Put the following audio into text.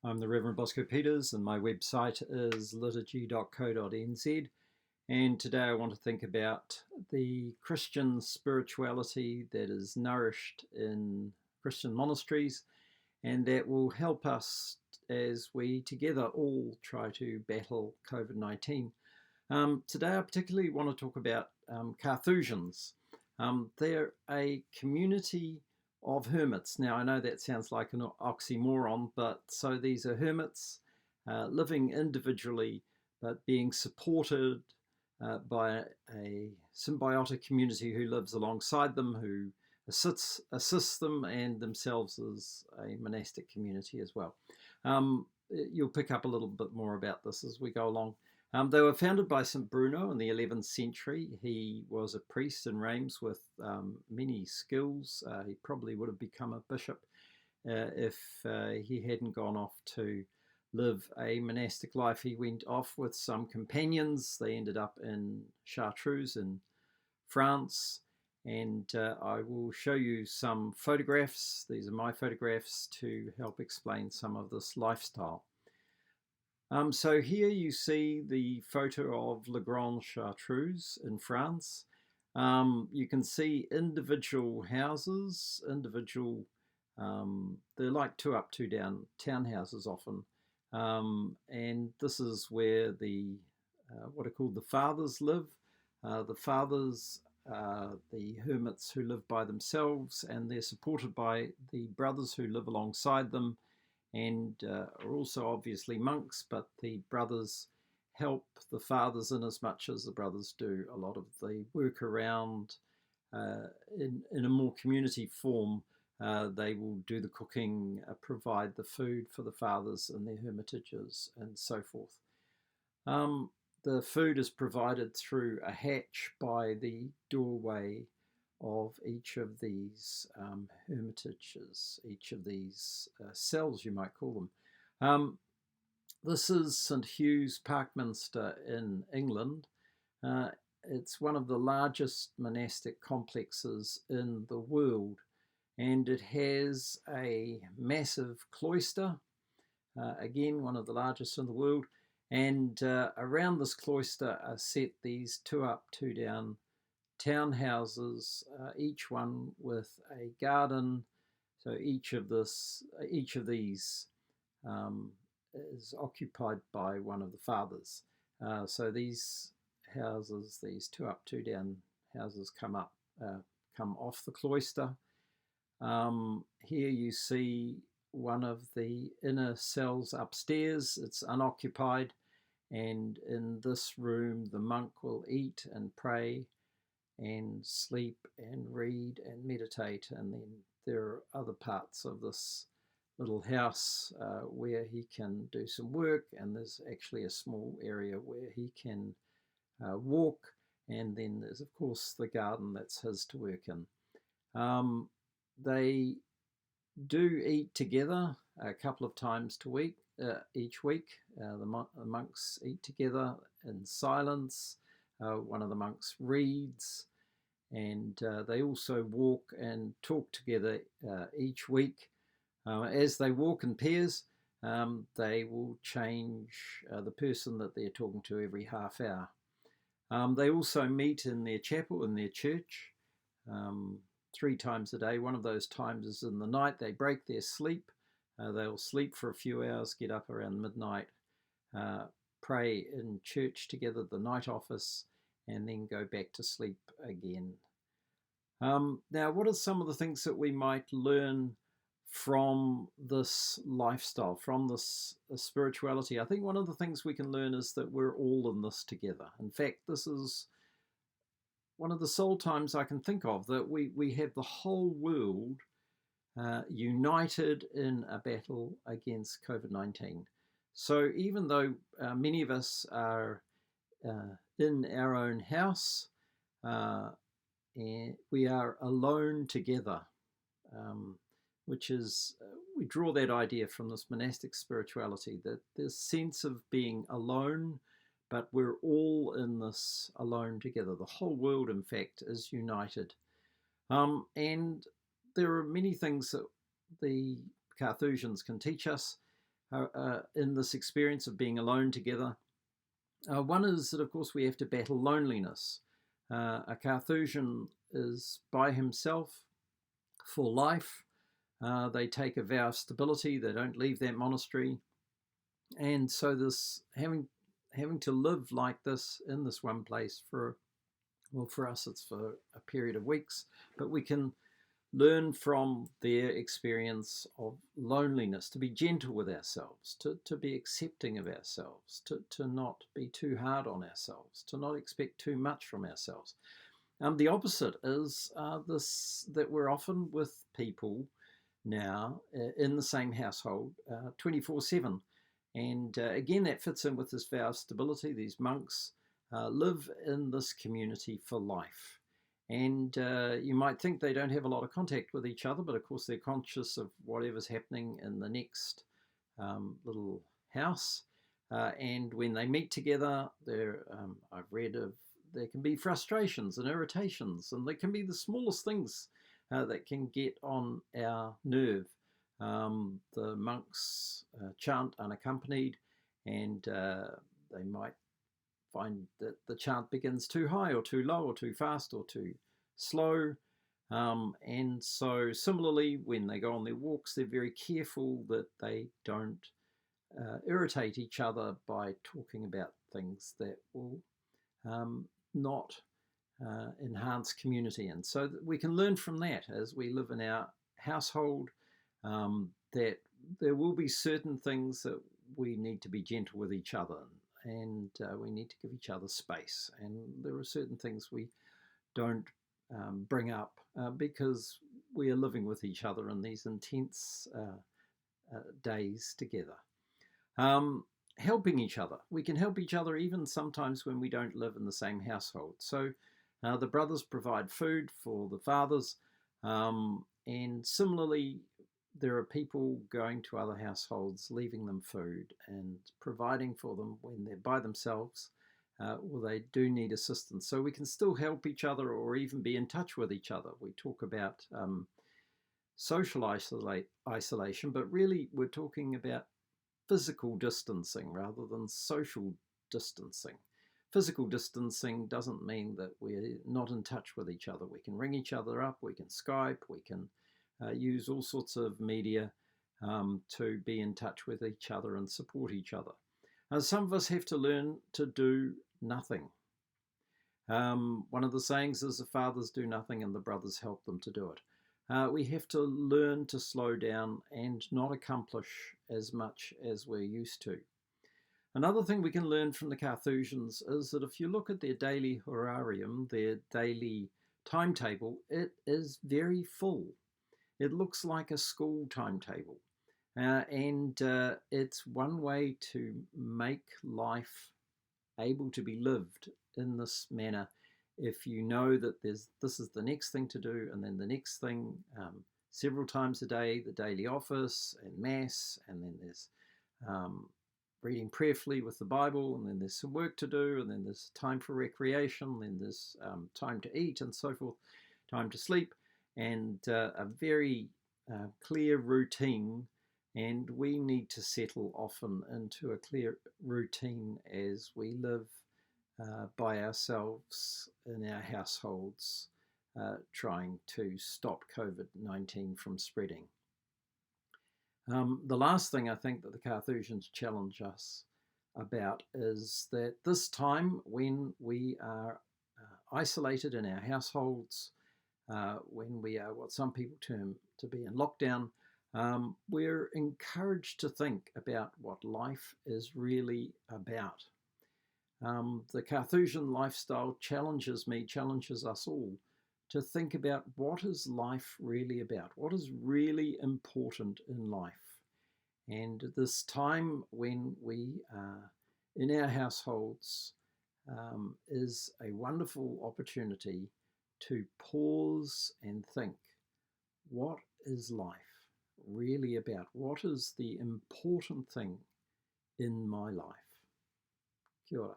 I'm the Reverend Bosco Peters, and my website is liturgy.co.nz. And today I want to think about the Christian spirituality that is nourished in Christian monasteries, and that will help us as we together all try to battle COVID-19. Today I particularly want to talk about Carthusians. They're a community of hermits. Now, I know that sounds like an oxymoron, but so these are hermits living individually, but being supported by a symbiotic community who lives alongside them, who assists them, and themselves as a monastic community as well. You'll pick up a little bit more about this as we go along. They were founded by St. Bruno in the 11th century. He was a priest in Reims with many skills. He probably would have become a bishop if he hadn't gone off to live a monastic life. He went off with some companions. They ended up in Chartreuse in France. And I will show you some photographs. These are my photographs to help explain some of this lifestyle. So here you see the photo of La Grande Chartreuse in France. You can see individual houses, they're like two up, two down townhouses often. And this is where the what are called the fathers live. The fathers are the hermits who live by themselves, and they're supported by the brothers who live alongside them, and are also obviously monks, but the brothers help the fathers in as much as the brothers do a lot of the work around in a more community form. They will do the cooking, provide the food for the fathers in their hermitages, and so forth. The food is provided through a hatch by the doorway of each of these hermitages, each of these cells, you might call them. This is St. Hugh's Parkminster in England. It's one of the largest monastic complexes in the world, and it has a massive cloister, again one of the largest in the world, and around this cloister are set these two up, two down townhouses, each one with a garden. So each of these is occupied by one of the fathers. So these houses, these two up, two down houses, come off the cloister. Here you see one of the inner cells upstairs. It's unoccupied, and in this room the monk will eat and pray and sleep and read and meditate, and then there are other parts of this little house where he can do some work, and there's actually a small area where he can walk, and then there's of course the garden that's his to work in. They do eat together a couple of times each week. The monks eat together in silence. One of the monks reads, and they also walk and talk together each week. As they walk in pairs, they will change the person that they're talking to every half hour. They also meet in their chapel, in their church, 3 times a day. One of those times is in the night. They break their sleep. They'll sleep for a few hours, get up around midnight, pray in church together, the night office, and then go back to sleep again. Now, what are some of the things that we might learn from this lifestyle, from this spirituality? I think one of the things we can learn is that we're all in this together. In fact, this is one of the sole times I can think of that we have the whole world united in a battle against COVID-19. So even though many of us are in our own house, and we are alone together, which is, we draw that idea from this monastic spirituality, that this sense of being alone, but we're all in this alone together. The whole world, in fact, is united. And there are many things that the Carthusians can teach us. in this experience of being alone together. One is that, of course, we have to battle loneliness. A Carthusian is by himself for life. They take a vow of stability. They don't leave that monastery. And so this having to live like this in this one place for us it's for a period of weeks, but we can learn from their experience of loneliness, to be gentle with ourselves, to be accepting of ourselves, to not be too hard on ourselves, to not expect too much from ourselves. The opposite is this, that we're often with people now in the same household 24/7. And again, that fits in with this vow of stability. These monks live in this community for life. And you might think they don't have a lot of contact with each other, but of course they're conscious of whatever's happening in the next little house. And when they meet together, I've read of, there can be frustrations and irritations, and there can be the smallest things that can get on our nerve. The monks chant unaccompanied, and they might find that the chant begins too high or too low or too fast or too slow. And so similarly, when they go on their walks, they're very careful that they don't irritate each other by talking about things that will not enhance community. And so that we can learn from that as we live in our household, that there will be certain things that we need to be gentle with each other, and we need to give each other space. And there are certain things we don't bring up because we are living with each other in these intense days together. Helping each other. We can help each other even sometimes when we don't live in the same household. So the brothers provide food for the fathers, and similarly, there are people going to other households, leaving them food and providing for them when they're by themselves, or they do need assistance. So we can still help each other or even be in touch with each other. We talk about social isolation, but really we're talking about physical distancing rather than social distancing. Physical distancing doesn't mean that we're not in touch with each other. We can ring each other up, we can Skype, we can use all sorts of media to be in touch with each other and support each other. Some of us have to learn to do nothing. One of the sayings is the fathers do nothing and the brothers help them to do it. We have to learn to slow down and not accomplish as much as we're used to. Another thing we can learn from the Carthusians is that if you look at their daily horarium, their daily timetable, it is very full. It looks like a school timetable. And it's one way to make life able to be lived in this manner. If you know that this is the next thing to do, and then the next thing several times a day, the daily office and mass, and then there's reading prayerfully with the Bible, and then there's some work to do, and then there's time for recreation, then there's time to eat and so forth, time to sleep, and a very clear routine. And we need to settle often into a clear routine as we live by ourselves in our households, trying to stop COVID-19 from spreading. The last thing I think that the Carthusians challenge us about is that this time when we are isolated in our households, when we are what some people term to be in lockdown, we're encouraged to think about what life is really about. The Carthusian lifestyle challenges us all to think about what is life really about, what is really important in life. And this time when we are in our households is a wonderful opportunity to pause and think, what is life really about? What is the important thing in my life? Kia ora.